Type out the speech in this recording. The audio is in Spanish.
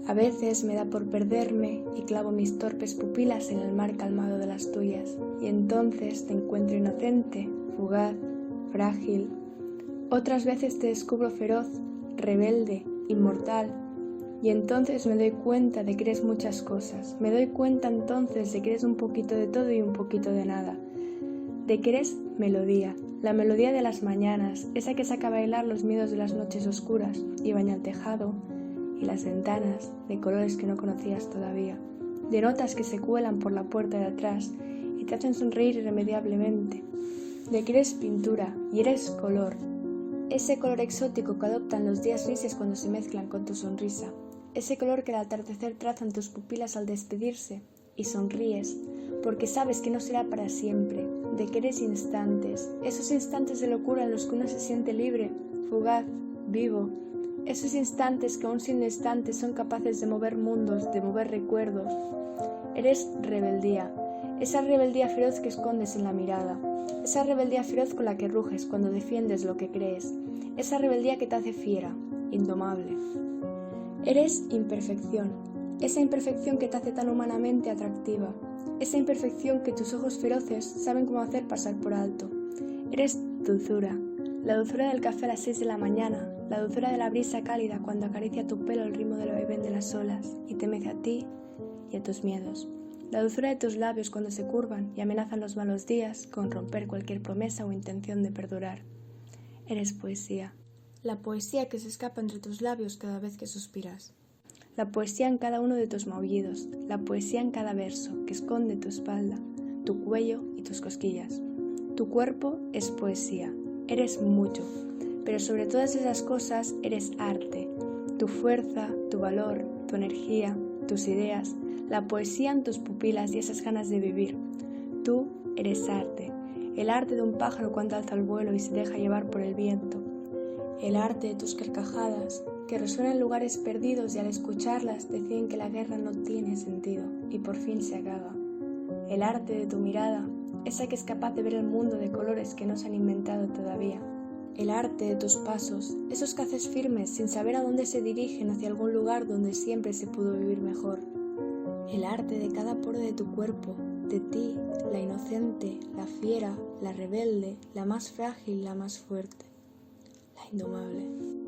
A veces me da por perderme y clavo mis torpes pupilas en el mar calmado de las tuyas, y entonces te encuentro inocente, fugaz, frágil. Otras veces te descubro feroz, rebelde, inmortal, y entonces me doy cuenta de que eres muchas cosas. Me doy cuenta entonces de que eres un poquito de todo y un poquito de nada, de que eres melodía, la melodía de las mañanas, esa que saca a bailar los miedos de las noches oscuras y baña el tejado y las ventanas de colores que no conocías todavía, de notas que se cuelan por la puerta de atrás y te hacen sonreír irremediablemente, de que eres pintura y eres color, ese color exótico que adoptan los días grises cuando se mezclan con tu sonrisa, ese color que el atardecer traza en tus pupilas al despedirse, y sonríes porque sabes que no será para siempre, de que eres instantes, esos instantes de locura en los que uno se siente libre, fugaz, vivo, esos instantes que aún siendo instantes son capaces de mover mundos, de mover recuerdos. Eres rebeldía, esa rebeldía feroz que escondes en la mirada, esa rebeldía feroz con la que ruges cuando defiendes lo que crees, esa rebeldía que te hace fiera, indomable. Eres imperfección, esa imperfección que te hace tan humanamente atractiva, esa imperfección que tus ojos feroces saben cómo hacer pasar por alto. Eres dulzura, la dulzura del café a las 6 de la mañana, la dulzura de la brisa cálida cuando acaricia tu pelo al ritmo del vaivén de las olas y te mece a ti y a tus miedos. La dulzura de tus labios cuando se curvan y amenazan los malos días con romper cualquier promesa o intención de perdurar. Eres poesía, la poesía que se escapa entre tus labios cada vez que suspiras. La poesía en cada uno de tus maullidos, la poesía en cada verso que esconde tu espalda, tu cuello y tus cosquillas. Tu cuerpo es poesía, eres mucho, pero sobre todas esas cosas eres arte. Tu fuerza, tu valor, tu energía, tus ideas, la poesía en tus pupilas y esas ganas de vivir. Tú eres arte, el arte de un pájaro cuando alza el vuelo y se deja llevar por el viento. El arte de tus carcajadas, que resuenan en lugares perdidos y al escucharlas deciden que la guerra no tiene sentido y por fin se acaba. El arte de tu mirada, esa que es capaz de ver el mundo de colores que no se han inventado todavía. El arte de tus pasos, esos que haces firmes sin saber a dónde se dirigen hacia algún lugar donde siempre se pudo vivir mejor. El arte de cada poro de tu cuerpo, de ti, la inocente, la fiera, la rebelde, la más frágil, la más fuerte, la indomable.